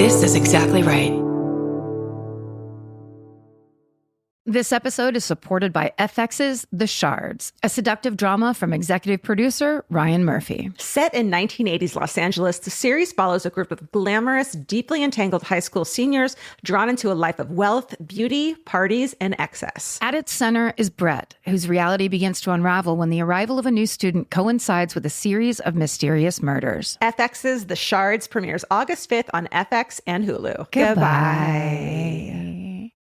This is exactly right. This episode is supported by FX's The Shards, a seductive drama from executive producer Ryan Murphy. Set in 1980s Los Angeles, the series follows a group of glamorous, deeply entangled high school seniors drawn into a life of wealth, beauty, parties, and excess. At its center is Brett, whose reality begins to unravel when the arrival of a new student coincides with a series of mysterious murders. FX's The Shards premieres August 5th on FX and Hulu. Goodbye.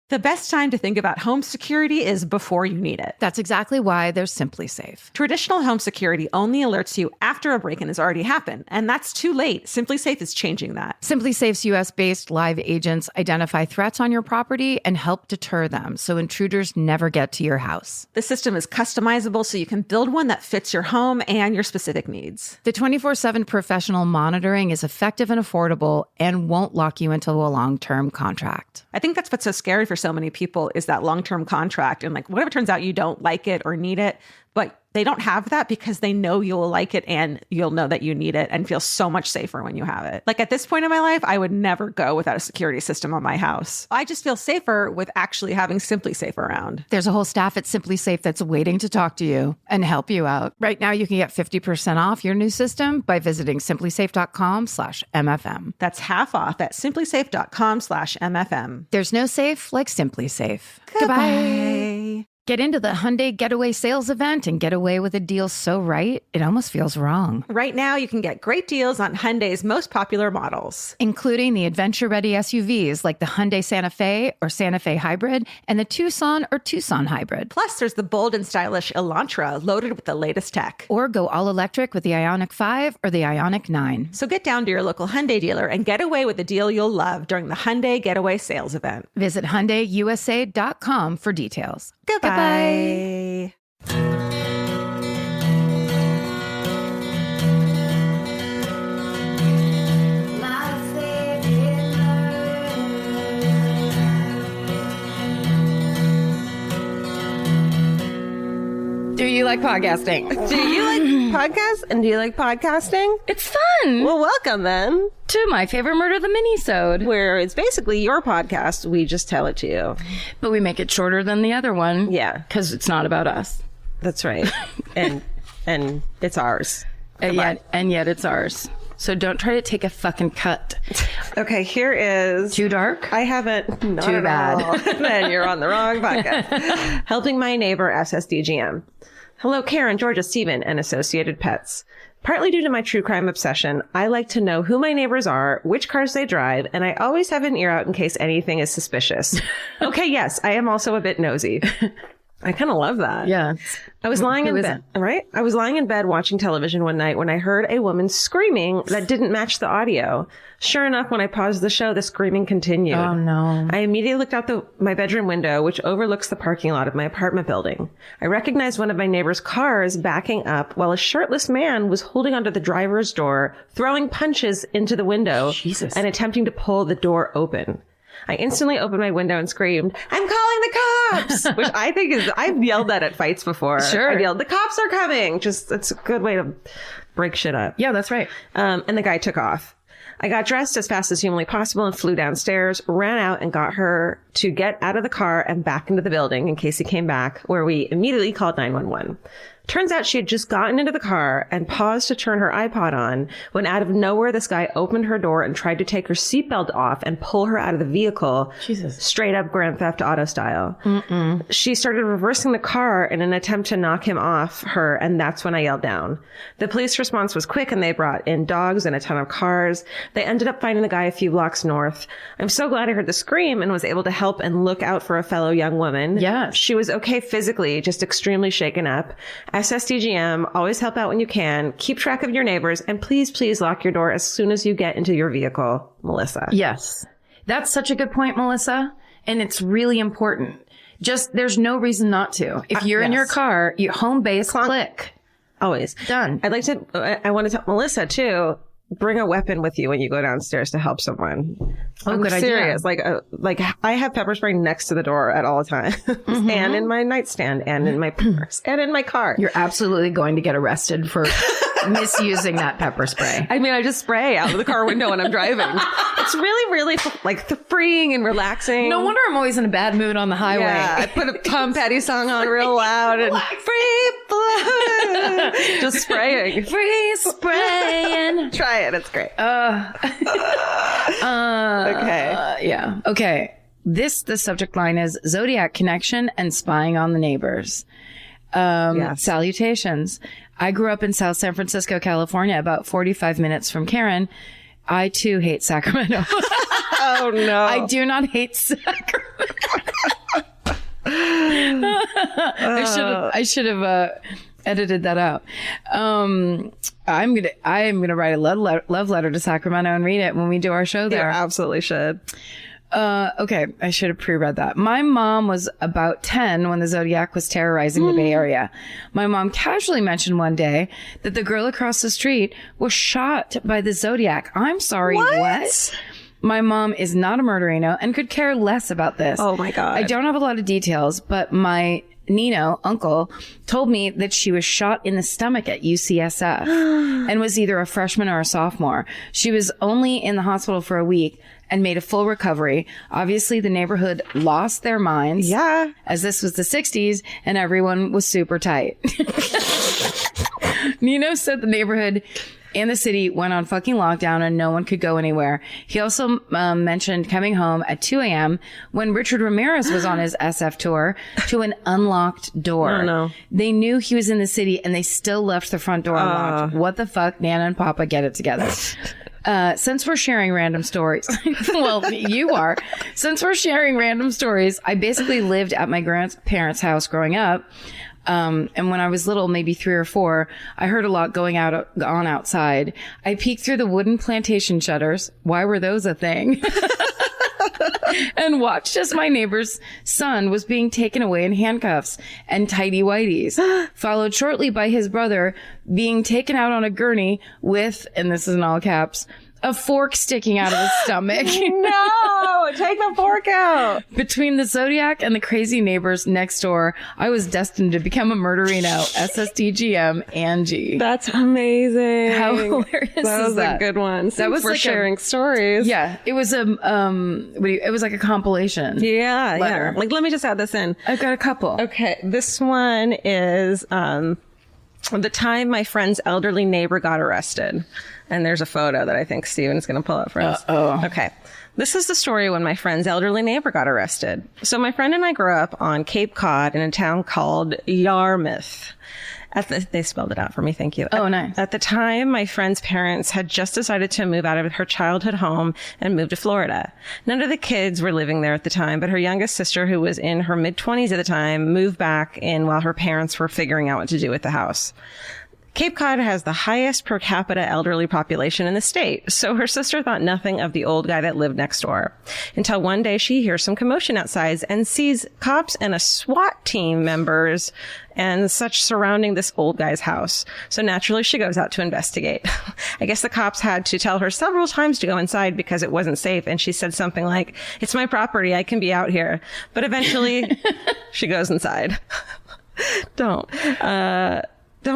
The best time to think about home security is before you need it. That's exactly why there's Simply Safe. Traditional home security only alerts you after a break-in has already happened, and that's too late. Simply Safe is changing that. Simply Safe's US-based live agents identify threats on your property and help deter them so intruders never get to your house. The system is customizable so you can build one that fits your home and your specific needs. The 24/7 professional monitoring is effective and affordable and won't lock you into a long-term contract. I think that's what's so scary for so many people is that long-term contract. And like, whatever turns out you don't like it or need it, but they don't have that because they know you'll like it and you'll know that you need it and feel so much safer when you have it. Like at this point in my life, I would never go without a security system on my house. I just feel safer with actually having Simply Safe around. There's a whole staff at Simply Safe that's waiting to talk to you and help you out. Right now, you can get 50% off your new system by visiting simplysafe.com/MFM. That's half off at simplysafe.com/MFM. There's no safe like Simply Safe. Goodbye. Get into the Hyundai Getaway Sales Event and get away with a deal so right, it almost feels wrong. Right now, you can get great deals on Hyundai's most popular models, including the adventure-ready SUVs like the Hyundai Santa Fe or Santa Fe Hybrid and the Tucson or Tucson Hybrid. Plus, there's the bold and stylish Elantra loaded with the latest tech. Or go all-electric with the Ioniq 5 or the Ioniq 9. So get down to your local Hyundai dealer and get away with a deal you'll love during the Hyundai Getaway Sales Event. Visit HyundaiUSA.com for details. Goodbye. Do you like podcasting? Do you like podcasts? And do you like podcasting? It's fun. Well, welcome then to my favorite murder, the Minisode, where it's basically your podcast. We just tell it to you, but we make it shorter than the other one. Yeah, because it's not about us. That's right, and it's ours. And yet it's ours. So don't try to take a fucking cut. Okay, here is... Too dark? I haven't... Not Too bad. Then you're on the wrong podcast. Helping my neighbor SSDGM. Hello, Karen, Georgia, Stephen, and associated pets. Partly due to my true crime obsession, I like to know who my neighbors are, which cars they drive, and I always have an ear out in case anything is suspicious. Okay, yes, I am also a bit nosy. I kind of love that. Yeah. I was lying in bed, right? I was lying in bed watching television one night when I heard a woman screaming that didn't match the audio. Sure enough, when I paused the show, the screaming continued. Oh, no. I immediately looked out my bedroom window, which overlooks the parking lot of my apartment building. I recognized one of my neighbor's cars backing up while a shirtless man was holding onto the driver's door, throwing punches into the window and attempting to pull the door open. I instantly opened my window and screamed, "I'm calling the cops!" Which I think is, I've yelled that at fights before. Sure. I've yelled, "The cops are coming!" Just, it's a good way to break shit up. Yeah, that's right. And the guy took off. I got dressed as fast as humanly possible and flew downstairs, ran out and got her to get out of the car and back into the building in case he came back, where we immediately called 911. Turns out she had just gotten into the car and paused to turn her iPod on when out of nowhere this guy opened her door and tried to take her seatbelt off and pull her out of the vehicle. Jesus. Straight up Grand Theft Auto style. She started reversing the car in an attempt to knock him off her, and that's when I yelled down. The police response was quick and they brought in dogs and a ton of cars. They ended up finding the guy a few blocks north. I'm so glad I heard the scream and was able to help and look out for a fellow young woman. Yeah. She was okay physically, just extremely shaken up. SSDGM, always help out when you can. Keep track of your neighbors, and please, please lock your door as soon as you get into your vehicle. Melissa. Yes. That's such a good point, Melissa. And it's really important. Just, there's no reason not to. If you're in your car, you home base, click. Always. Done. I want to tell Melissa, too, bring a weapon with you when you go downstairs to help someone. I'm good serious. Idea. Like I have pepper spray next to the door at all times, and in my nightstand, and in my purse, and in my car. You're absolutely going to get arrested for misusing that pepper spray. I mean, I just spray out of the car window when I'm driving. It's really, really like freeing and relaxing. No wonder I'm always in a bad mood on the highway. Yeah, I put a Tom Petty song on real loud and free blood. Just spraying. Free spraying. Try it. It's great. Okay. Yeah. Okay. The subject line is Zodiac connection and spying on the neighbors. Yes. Salutations. I grew up in South San Francisco, California, about 45 minutes from Karen. I too hate Sacramento. Oh no. I do not hate Sacramento. I should have edited that out. I'm gonna write a love letter to Sacramento and read it when we do our show there. You absolutely should. Okay, I should have pre-read that. My mom was about 10 when the Zodiac was terrorizing the Bay Area. My mom casually mentioned one day that the girl across the street was shot by the Zodiac. I'm sorry, what? My mom is not a murderino and could care less about this. Oh my God. I don't have a lot of details, but my Nino, uncle, told me that she was shot in the stomach at UCSF and was either a freshman or a sophomore. She was only in the hospital for a week and made a full recovery. Obviously, the neighborhood lost their minds. Yeah. As this was the 60s and everyone was super tight. Nino said the neighborhood and the city went on fucking lockdown and no one could go anywhere. He also mentioned coming home at 2 a.m. when Richard Ramirez was on his SF tour to an unlocked door. Oh, no. They knew he was in the city and they still left the front door unlocked. What the fuck? Nana and Papa, get it together. Since we're sharing random stories, well, you are. Since we're sharing random stories, I basically lived at my grandparents' house growing up. And when I was little, maybe 3 or 4, I heard a lot going on outside. I peeked through the wooden plantation shutters. Why were those a thing? And watched as my neighbor's son was being taken away in handcuffs and tighty whities, followed shortly by his brother being taken out on a gurney with, and this is in all caps, a fork sticking out of his stomach. No, take the fork out. Between the Zodiac and the crazy neighbors next door, I was destined to become a murderino. SSDGM Angie. That's amazing. How hilarious That was is that? a good one. That was We're like sharing stories. Yeah, it was it was like a compilation. Yeah, letter. yeah. Like, let me just add this in. I've got a couple. Okay, this one is the time my friend's elderly neighbor got arrested. And there's a photo that I think Steven's going to pull up for us. Okay. This is the story when my friend's elderly neighbor got arrested. So my friend and I grew up on Cape Cod in a town called Yarmouth. They spelled it out for me. Thank you. Oh, nice. At the time, my friend's parents had just decided to move out of her childhood home and move to Florida. None of the kids were living there at the time, but her youngest sister, who was in her mid-20s at the time, moved back in while her parents were figuring out what to do with the house. Cape Cod has the highest per capita elderly population in the state, so her sister thought nothing of the old guy that lived next door. Until one day she hears some commotion outside and sees cops and a SWAT team members and such surrounding this old guy's house. So naturally she goes out to investigate. I guess the cops had to tell her several times to go inside because it wasn't safe, and she said something like, "It's my property, I can be out here." But eventually she goes inside. Don't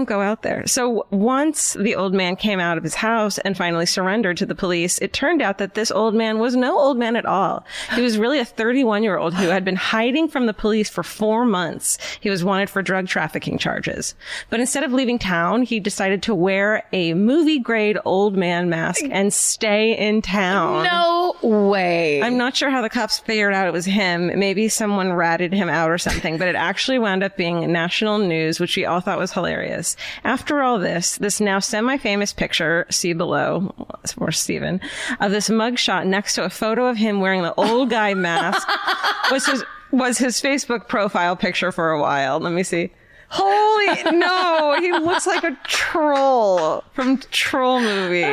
go out there. So once the old man came out of his house and finally surrendered to the police, it turned out that this old man was no old man at all. He was really a 31-year-old who had been hiding from the police for 4 months. He was wanted for drug trafficking charges. But instead of leaving town, he decided to wear a movie-grade old man mask and stay in town. No way. I'm not sure how the cops figured out it was him. Maybe someone ratted him out or something, but it actually wound up being national news, which we all thought was hilarious. After all this now semi-famous picture, see below, for Steven, of this mugshot next to a photo of him wearing the old guy mask was his Facebook profile picture for a while. Let me see. Holy, no, he looks like a troll from Troll movie.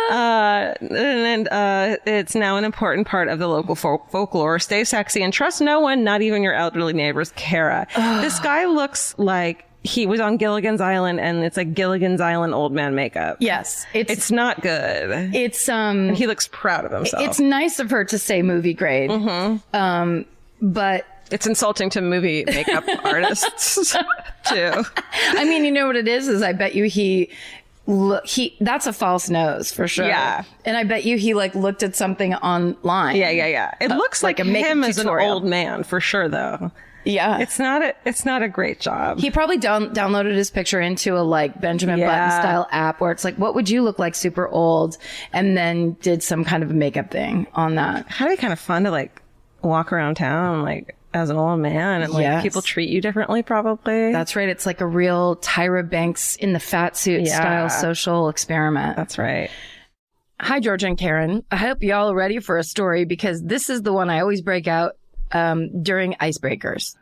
And it's now an important part of the local folklore. Stay sexy and trust no one, not even your elderly neighbors, Kara. This guy looks like he was on Gilligan's Island, and it's like Gilligan's Island old man makeup. Yes. It's not good. It's, and he looks proud of himself. It's nice of her to say movie grade. Mm-hmm. But it's insulting to movie makeup artists too. I mean, you know what it is I bet you he Look, that's a false nose for sure. Yeah. And I bet you he like looked at something online. Yeah. It looks like him as an old man for sure, though. Yeah. It's not a great job. He probably downloaded his picture into a like Benjamin Button style app where it's like, what would you look like super old? And then did some kind of a makeup thing on that. That'd be kind of fun to like walk around town like as an old man and like people treat you differently probably. That's right. It's like a real Tyra Banks in the fat suit style social experiment. That's right. Hi, George and Karen. I hope y'all are ready for a story because this is the one I always break out during icebreakers.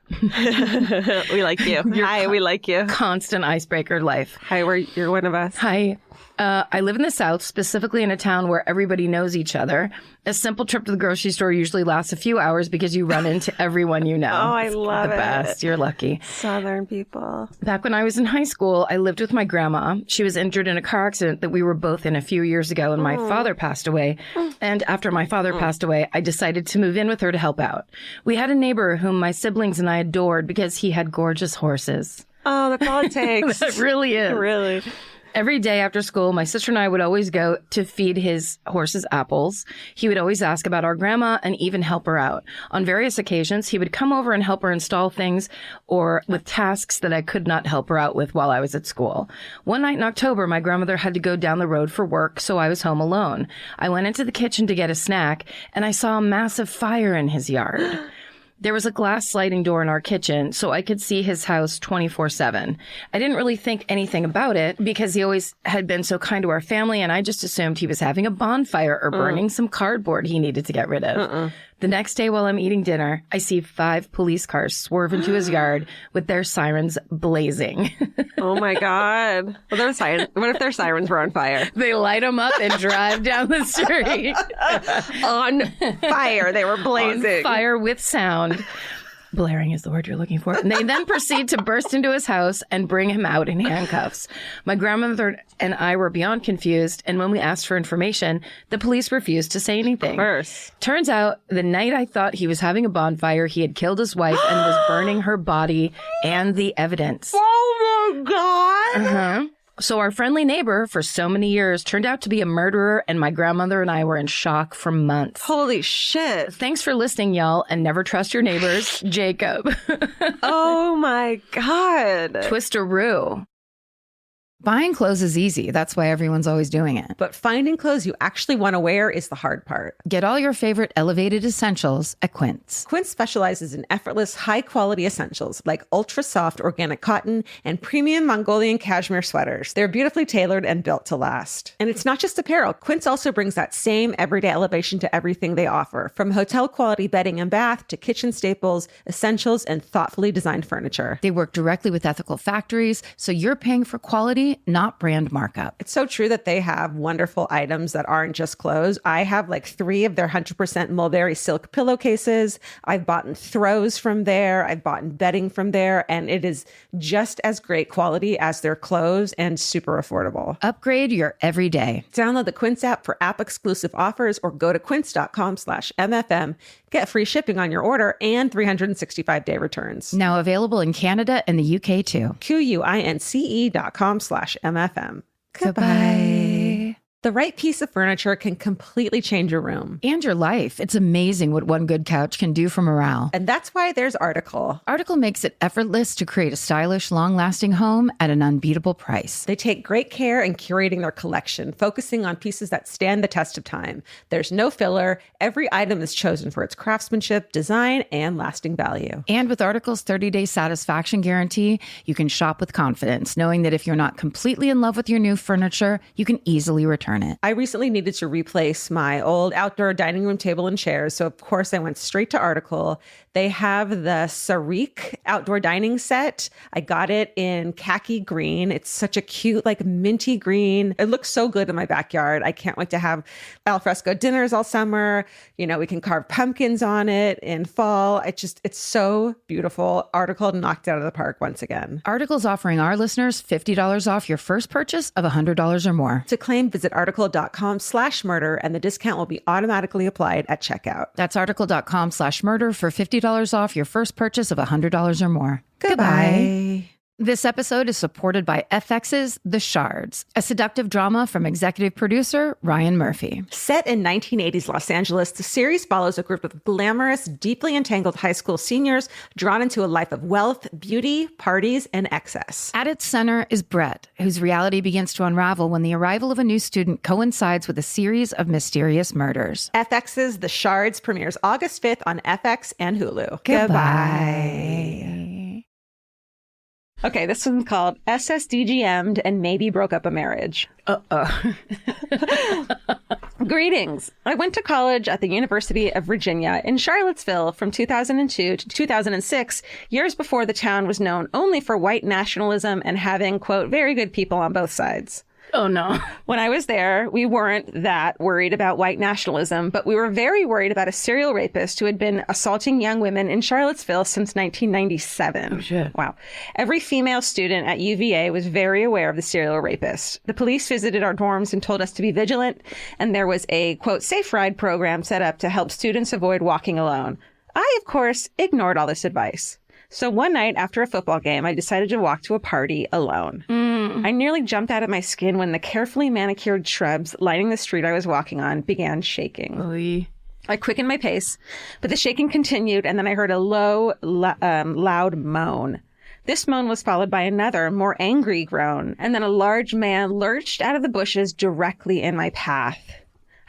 We like you. Hi, we like you. Constant icebreaker life. Hi, you're one of us. Hi. I live in the South, specifically in a town where everybody knows each other. A simple trip to the grocery store usually lasts a few hours because you run into everyone you know. Oh, I love the it. best. You're lucky. Southern people. Back when I was in high school, I lived with my grandma. She was injured in a car accident that we were both in a few years ago, and my father passed away. And after my father passed away, I decided to move in with her to help out. We had a neighbor whom my siblings and I adored because he had gorgeous horses. Oh, that's all it takes. It really is. Really. Every day after school, my sister and I would always go to feed his horses apples. He would always ask about our grandma and even help her out. On various occasions, he would come over and help her install things or with tasks that I could not help her out with while I was at school. One night in October, my grandmother had to go down the road for work, so I was home alone. I went into the kitchen to get a snack, and I saw a massive fire in his yard. There was a glass sliding door in our kitchen, so I could see his house 24/7. I didn't really think anything about it because he always had been so kind to our family, and I just assumed he was having a bonfire or burning some cardboard he needed to get rid of. The next day while I'm eating dinner, I see 5 police cars swerve into his yard with their sirens blazing. Oh my God. What if their sirens were on fire? They light them up and drive down the street. On fire. They were blazing. On fire with sound. Blaring is the word you're looking for. And they then proceed to burst into his house and bring him out in handcuffs. My grandmother and I were beyond confused, and when we asked for information, the police refused to say anything. Of course. Turns out, the night I thought he was having a bonfire, he had killed his wife and was burning her body and the evidence. Oh my God. Uh-huh. So our friendly neighbor for so many years turned out to be a murderer, and my grandmother and I were in shock for months. Holy shit. Thanks for listening, y'all, and never trust your neighbors. Jacob. Oh my God. Twisteroo. Buying clothes is easy. That's why everyone's always doing it. But finding clothes you actually want to wear is the hard part. Get all your favorite elevated essentials at Quince. Quince specializes in effortless, high-quality essentials like ultra-soft organic cotton and premium Mongolian cashmere sweaters. They're beautifully tailored and built to last. And it's not just apparel. Quince also brings that same everyday elevation to everything they offer, from hotel-quality bedding and bath to kitchen staples, essentials, and thoughtfully designed furniture. They work directly with ethical factories, so you're paying for quality, not brand markup. It's so true that they have wonderful items that aren't just clothes. I have like 3 of their 100% mulberry silk pillowcases. I've bought throws from there. I've bought bedding from there. And it is just as great quality as their clothes and super affordable. Upgrade your everyday. Download the Quince app for app-exclusive offers or go to quince.com/MFM. Get free shipping on your order and 365-day returns. Now available in Canada and the UK too. QUINCE.com/MFM. Goodbye. The right piece of furniture can completely change your room. And your life. It's amazing what one good couch can do for morale. And that's why there's Article. Article makes it effortless to create a stylish, long-lasting home at an unbeatable price. They take great care in curating their collection, focusing on pieces that stand the test of time. There's no filler. Every item is chosen for its craftsmanship, design, and lasting value. And with Article's 30-day satisfaction guarantee, you can shop with confidence, knowing that if you're not completely in love with your new furniture, you can easily return it. I recently needed to replace my old outdoor dining room table and chairs, so of course I went straight to Article. They have the Sarik outdoor dining set. I got it in khaki green. It's such a cute, like minty green. It looks so good in my backyard. I can't wait to have alfresco dinners all summer. You know, we can carve pumpkins on it in fall. It's so beautiful. Article knocked it out of the park once again. Article's offering our listeners $50 off your first purchase of $100 or more. To claim, visit article.com/murder, and the discount will be automatically applied at checkout. That's article.com/murder for $50 off your first purchase of $100 or more. Goodbye. This episode is supported by FX's The Shards, a seductive drama from executive producer Ryan Murphy. Set in 1980s Los Angeles, the series follows a group of glamorous, deeply entangled high school seniors drawn into a life of wealth, beauty, parties, and excess. At its center is Brett, whose reality begins to unravel when the arrival of a new student coincides with a series of mysterious murders. FX's The Shards premieres August 5th on FX and Hulu. Goodbye. Okay, this one's called SSDGM'd and Maybe Broke Up a Marriage. Greetings. I went to college at the University of Virginia in Charlottesville from 2002 to 2006, years before the town was known only for white nationalism and having, quote, very good people on both sides. Oh, no. When I was there, we weren't that worried about white nationalism, but we were very worried about a serial rapist who had been assaulting young women in Charlottesville since 1997. Oh, shit. Wow. Every female student at UVA was very aware of the serial rapist. The police visited our dorms and told us to be vigilant, and there was a, quote, safe ride program set up to help students avoid walking alone. I, of course, ignored all this advice. So one night after a football game, I decided to walk to a party alone. I nearly jumped out of my skin when the carefully manicured shrubs lining the street I was walking on began shaking. Oy. I quickened my pace, but the shaking continued, and then I heard a low, loud moan. This moan was followed by another, more angry groan, and then a large man lurched out of the bushes directly in my path.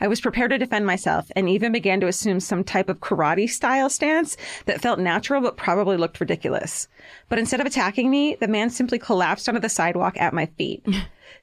I was prepared to defend myself and even began to assume some type of karate-style stance that felt natural but probably looked ridiculous. But instead of attacking me, the man simply collapsed onto the sidewalk at my feet.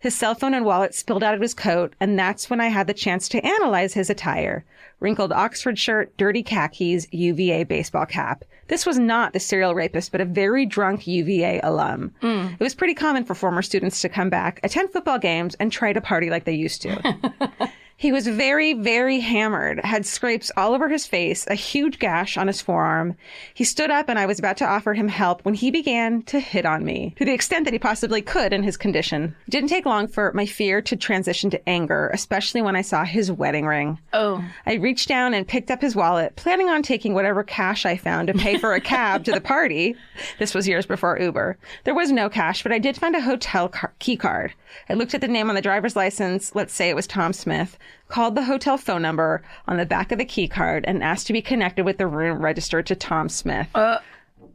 His cell phone and wallet spilled out of his coat, and that's when I had the chance to analyze his attire. Wrinkled Oxford shirt, dirty khakis, UVA baseball cap. This was not the serial rapist, but a very drunk UVA alum. It was pretty common for former students to come back, attend football games, and try to party like they used to. He was very, very hammered, had scrapes all over his face, a huge gash on his forearm. He stood up and I was about to offer him help when he began to hit on me, to the extent that he possibly could in his condition. It didn't take long for my fear to transition to anger, especially when I saw his wedding ring. Oh. I reached down and picked up his wallet, planning on taking whatever cash I found to pay for a cab to the party. This was years before Uber. There was no cash, but I did find a hotel key card. I looked at the name on the driver's license, let's say it was Tom Smith, called the hotel phone number on the back of the key card, and asked to be connected with the room registered to Tom Smith.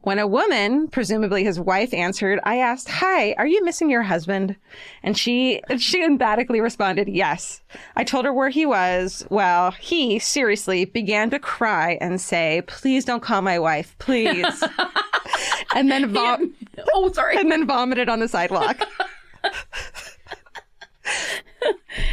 When a woman, presumably his wife, answered, I asked, "Hi, are you missing your husband?" And she emphatically responded, yes. I told her where he was. Well, he seriously began to cry and say, "Please don't call my wife, please." And then and then vomited on the sidewalk.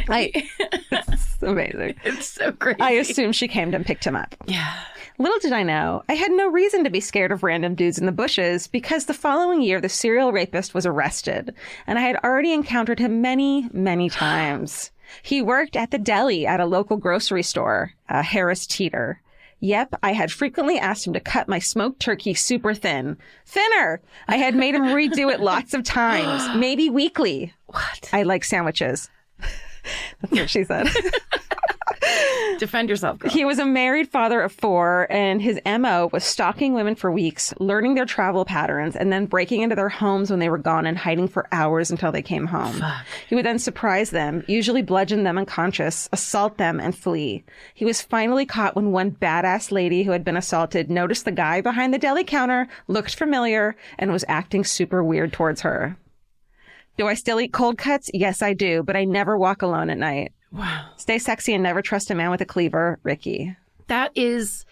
It's amazing. It's so crazy. I assume she came and picked him up. Yeah. Little did I know, I had no reason to be scared of random dudes in the bushes because the following year, the serial rapist was arrested, and I had already encountered him many, many times. He worked at the deli at a local grocery store, Harris Teeter. Yep, I had frequently asked him to cut my smoked turkey super thin. Thinner! I had made him redo it lots of times, maybe weekly. What? I like sandwiches. That's what she said. Defend yourself, girl. He was a married father of 4, and his MO was stalking women for weeks, learning their travel patterns, and then breaking into their homes when they were gone and hiding for hours until they came home. Fuck. He would then surprise them, usually bludgeon them unconscious, assault them, and flee. He was finally caught when one badass lady who had been assaulted noticed the guy behind the deli counter, looked familiar, and was acting super weird towards her. Do I still eat cold cuts? Yes, I do, but I never walk alone at night. Wow. Stay sexy and never trust a man with a cleaver, Ricky. That is,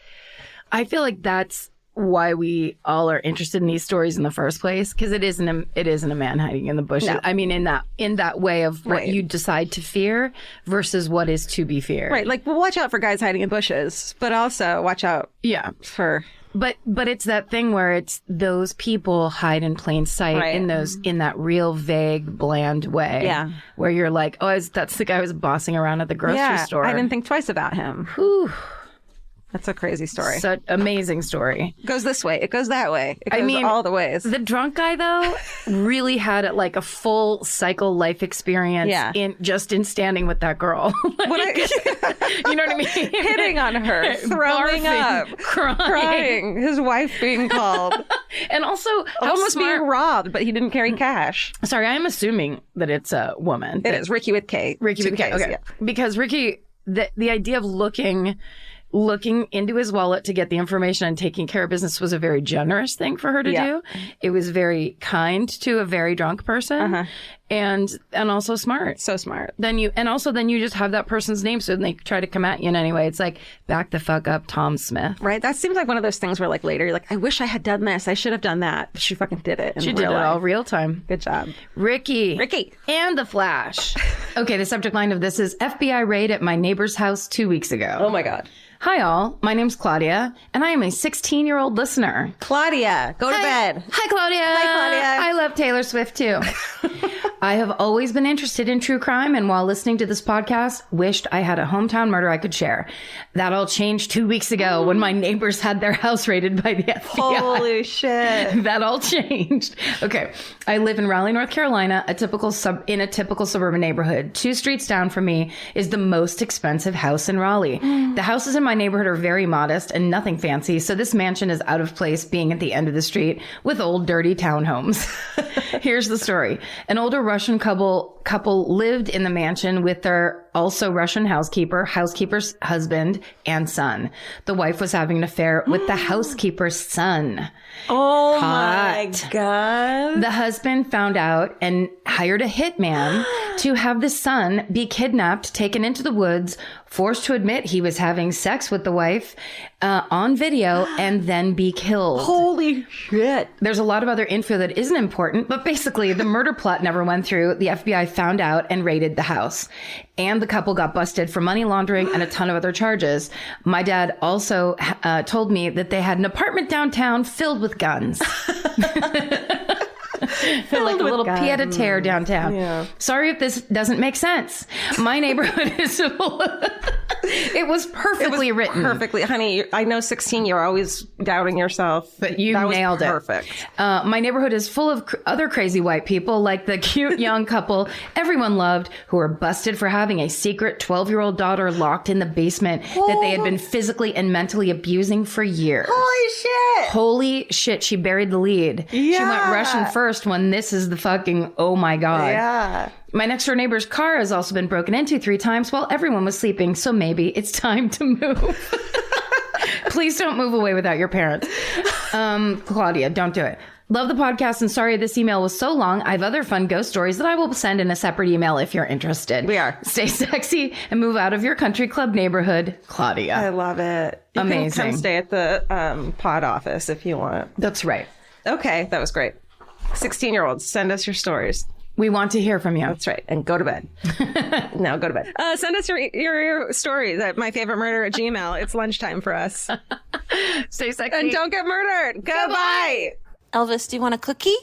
I feel like that's why we all are interested in these stories in the first place, because it isn't a man hiding in the bushes. No. I mean, in that way of what you decide to fear versus what is to be feared. Right. Like, well, watch out for guys hiding in bushes, but also watch out for... But it's that thing where it's those people hide in plain sight in that real vague, bland way. Yeah. Where you're like, oh, that's the guy who was bossing around at the grocery store. I didn't think twice about him. Whew. That's a crazy story. Such amazing story. It goes this way. It goes that way. It goes I mean, all the ways. The drunk guy, though, really had like a full cycle life experience in standing with that girl. You know what I mean? Hitting on her, throwing Barfing, up, crying, his wife being called, and also almost being robbed, but he didn't carry cash. Sorry, I'm assuming that it's a woman. It is Ricky with K. Ricky with K. Okay, yeah. Because Ricky, the idea of looking into his wallet to get the information and taking care of business was a very generous thing for her to do. It was very kind to a very drunk person, and also smart. So smart. Then you just have that person's name, so when they try to come at you in any way, it's like, back the fuck up, Tom Smith. Right. That seems like one of those things where like later you're like, I wish I had done this. I should have done that. But she fucking did it. She did it all real time. Good job, Ricky. And the Flash. Okay, the subject line of this is FBI raid at my neighbor's house 2 weeks ago. Oh my God. Hi all, my name's Claudia, and I am a 16-year-old listener. Claudia, go to bed. Hi, Claudia. Hi, Claudia. I love Taylor Swift, too. I have always been interested in true crime, and while listening to this podcast, wished I had a hometown murder I could share. That all changed 2 weeks ago when my neighbors had their house raided by the FBI. Holy shit. That all changed. Okay. I live in Raleigh, North Carolina, in a typical suburban neighborhood. 2 streets down from me is the most expensive house in Raleigh. The houses in my neighborhood are very modest and nothing fancy, so this mansion is out of place being at the end of the street with old dirty townhomes. Here's the story. An older Russian couple lived in the mansion with their also Russian housekeeper's husband and son. The wife was having an affair with the housekeeper's son. Oh my God. The husband found out and hired a hitman to have the son be kidnapped, taken into the woods, forced to admit he was having sex with the wife on video, and then be killed. Holy shit. There's a lot of other info that isn't important, but basically the murder plot never went through. The FBI found out and raided the house. And the couple got busted for money laundering and a ton of other charges. My dad also told me that they had an apartment downtown filled with guns. Like a little pied-à-terre downtown. Yeah. Sorry if this doesn't make sense. My neighborhood is it was perfectly written. Perfectly. Honey, I know 16, you're always doubting yourself. But you nailed it. Perfect. My neighborhood is full of other crazy white people, like the cute young couple everyone loved, who were busted for having a secret 12-year-old daughter locked in the basement that they had been physically and mentally abusing for years. Holy shit, she buried the lead. Yeah. She went Russian first when this is the fucking, oh my God. Yeah. My next door neighbor's car has also been broken into 3 times while everyone was sleeping, so maybe it's time to move. Please don't move away without your parents. Claudia, don't do it. Love the podcast, and sorry this email was so long. I have other fun ghost stories that I will send in a separate email if you're interested. We are. Stay sexy and move out of your country club neighborhood, Claudia. I love it. You Amazing. Can come stay at the pod office if you want. That's right. Okay, that was great. 16-year-olds, send us your stories. We want to hear from you. That's right. And go to bed. Now go to bed. Send us your stories at myfavoritemurder@gmail. It's lunchtime for us. Stay sexy. And don't get murdered. Goodbye. Elvis, do you want a cookie?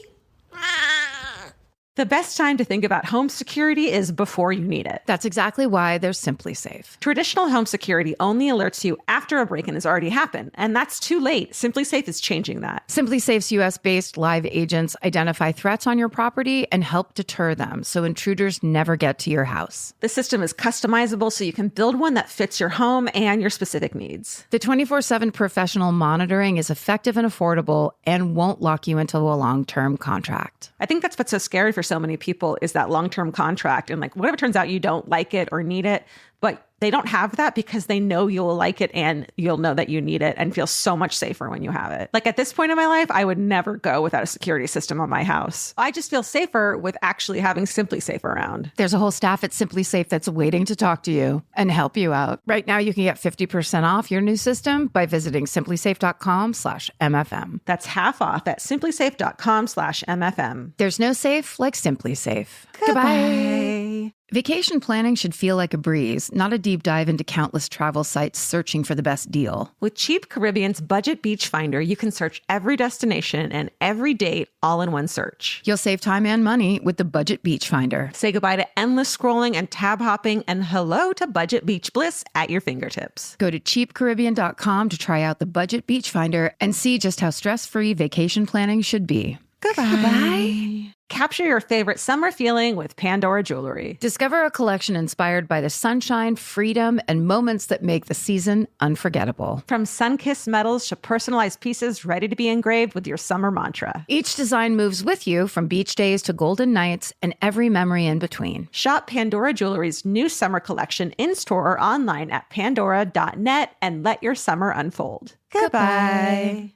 The best time to think about home security is before you need it. That's exactly why there's Simply Safe. Traditional home security only alerts you after a break-in has already happened, and that's too late. Simply Safe is changing that. Simply Safe's US-based live agents identify threats on your property and help deter them so intruders never get to your house. The system is customizable so you can build one that fits your home and your specific needs. The 24/7 professional monitoring is effective and affordable and won't lock you into a long-term contract. I think that's what's so scary for so many people is that long-term contract. And like, what if it turns out you don't like it or need it, but they don't have that because they know you'll like it and you'll know that you need it and feel so much safer when you have it. Like at this point in my life, I would never go without a security system on my house. I just feel safer with actually having Simply Safe around. There's a whole staff at Simply Safe that's waiting to talk to you and help you out. Right now, you can get 50% off your new system by visiting simplysafe.com/MFM. That's half off at simplysafe.com/MFM. There's no safe like Simply Safe. Goodbye. Vacation planning should feel like a breeze, not a deep dive into countless travel sites searching for the best deal. With Cheap Caribbean's Budget Beach Finder, you can search every destination and every date all in one search. You'll save time and money with the Budget Beach Finder. Say goodbye to endless scrolling and tab hopping, and hello to Budget Beach Bliss at your fingertips. Go to cheapcaribbean.com to try out the Budget Beach Finder and see just how stress-free vacation planning should be. Goodbye. Capture your favorite summer feeling with Pandora Jewelry. Discover a collection inspired by the sunshine, freedom, and moments that make the season unforgettable. From sun-kissed metals to personalized pieces ready to be engraved with your summer mantra. Each design moves with you from beach days to golden nights and every memory in between. Shop Pandora Jewelry's new summer collection in-store or online at pandora.net and let your summer unfold. Goodbye.